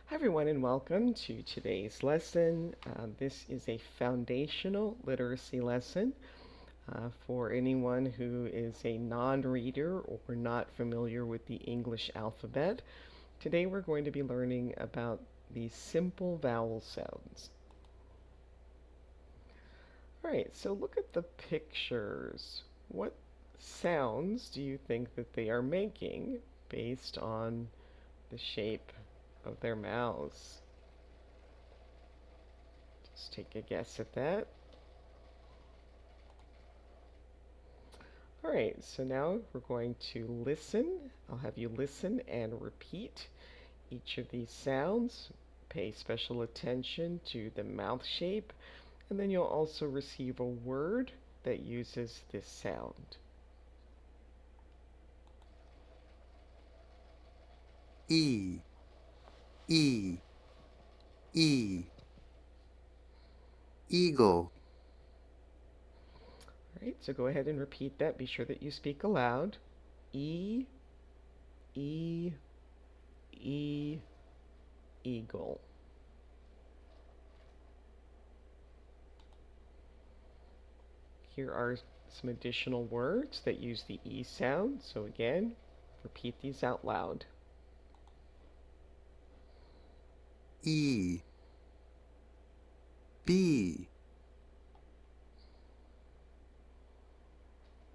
Hi everyone and welcome to today's lesson. This is a foundational literacy lesson for anyone who is a non-reader or not familiar with the English alphabet. Today we're going to be learning about the simple vowel sounds. Alright, so look at the pictures. What sounds do you think that they are making based on the shape of their mouths? Just take a guess at that. All right, so now we're going to listen. I'll have you listen and repeat each of these sounds. Pay special attention to the mouth shape, and then you'll also receive a word that uses this sound. E, E, E, eagle, All right, so go ahead and repeat that. Be sure that you speak aloud. E, E, E, eagle. Here are some additional words that use the E sound. So again, repeat these out loud. E, B,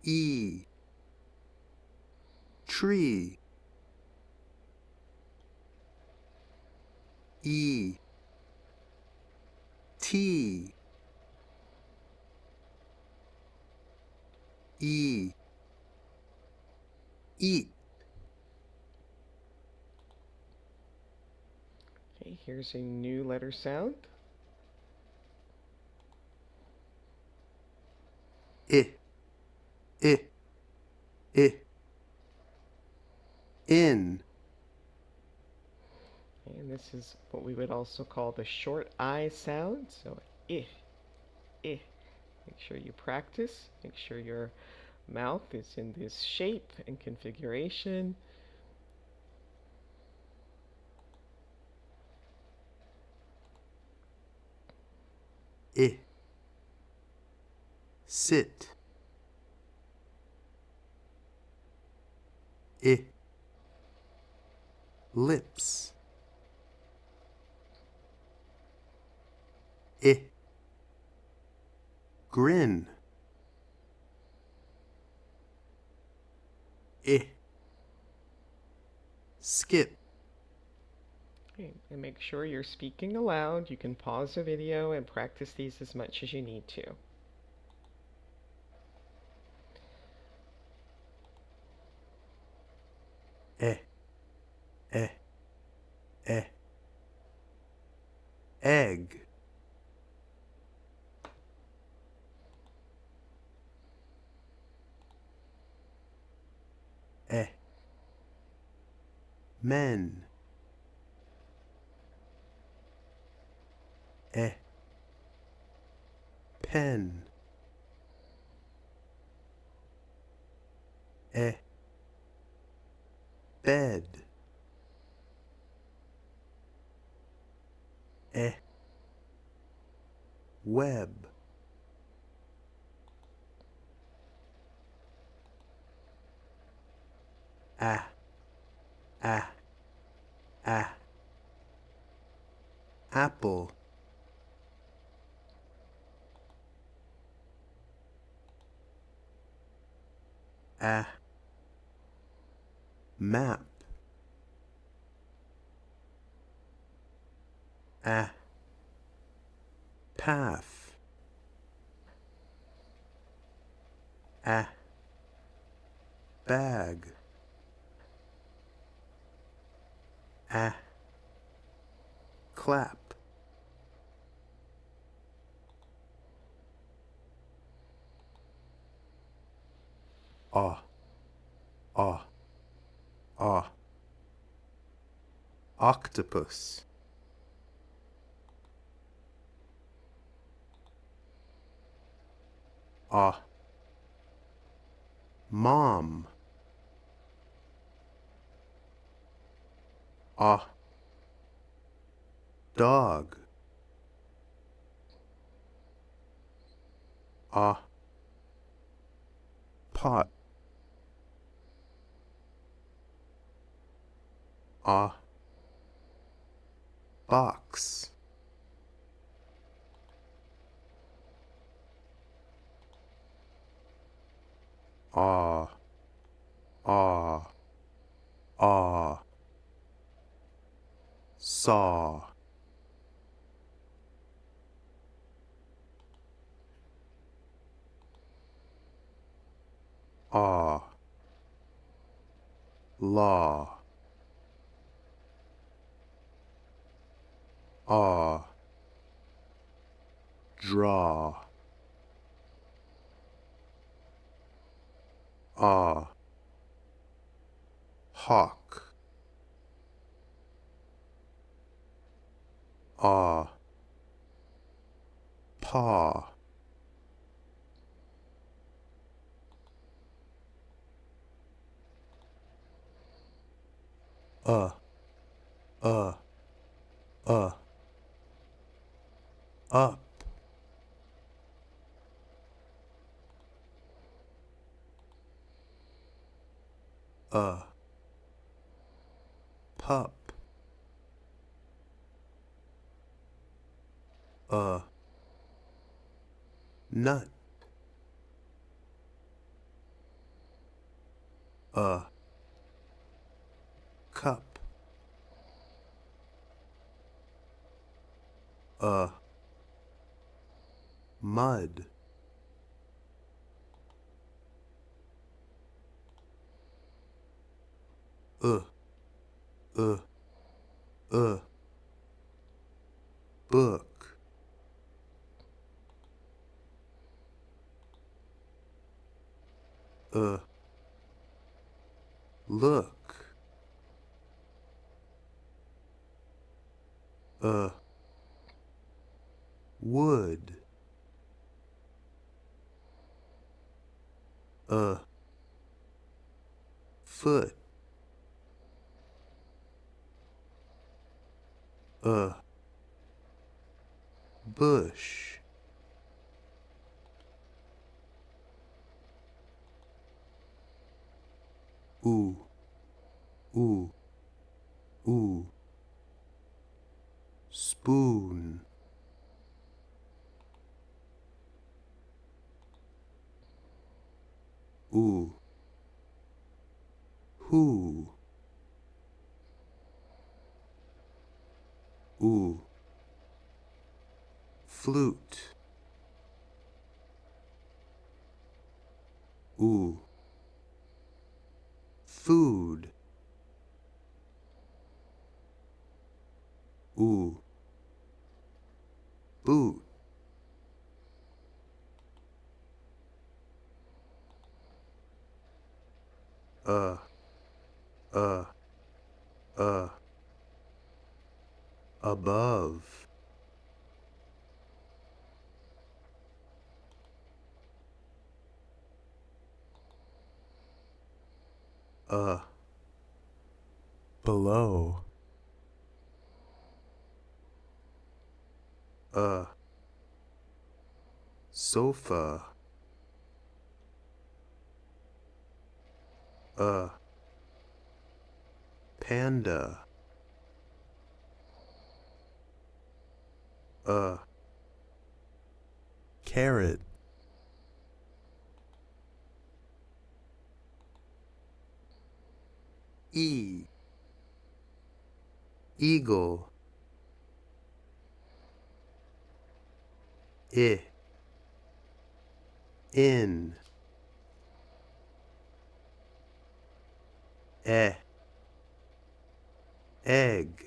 E, tree, E, T, E, eat, Okay, here's a new letter sound. I, I, I, in, And this is what we would also call the short I sound. So, I, I. Make sure you practice. Make sure your mouth is in this shape and configuration. I, sit, I, lips, I, grin, I, skip, Okay, and make sure you're speaking aloud. You can pause the video and practice these as much as you need to. eh, eh, eh, egg, eh, men, eh, pen, eh, bed, eh, web, ah, ah, ah, apple, ah, map, ah, path, ah, bag, ah, clap, ah, ah, ah, octopus, ah, mom, ah, dog. Pot. Box. Ah, ah, ah. Saw. Ah, law. Ah, draw. Ah, hawk. Ah, paw. Uh, uh, uh. Up. Pup. Nut. Cup. Mud. Uh, uh, book. Look. Wood. Foot. Bush. Ooh, ooh, ooh. Spoon. Ooh, who. Ooh, flute. Ooh, food. Ooh, boot. Uh, uh, uh. Above. Below. Sofa. Panda. Carrot. E. Eagle. I. In. E. Egg.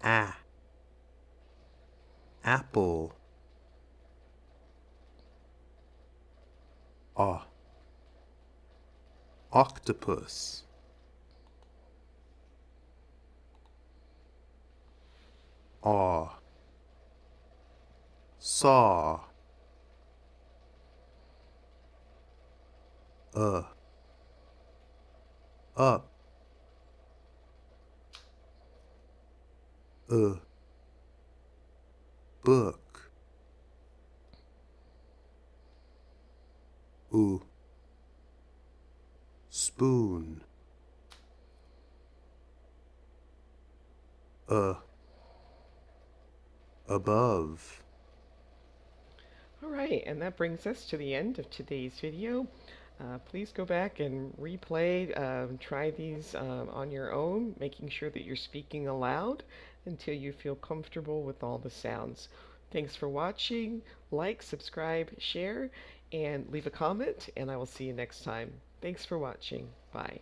A. Apple. Ah. Octopus. Ah. Saw. Up. book, spoon, above. All right, and that brings us to the end of today's video. Please go back and replay, try these on your own, making sure that you're speaking aloud until you feel comfortable with all the sounds. Thanks for watching. Like, subscribe, share, and leave a comment, and I will see you next time. Thanks for watching. Bye.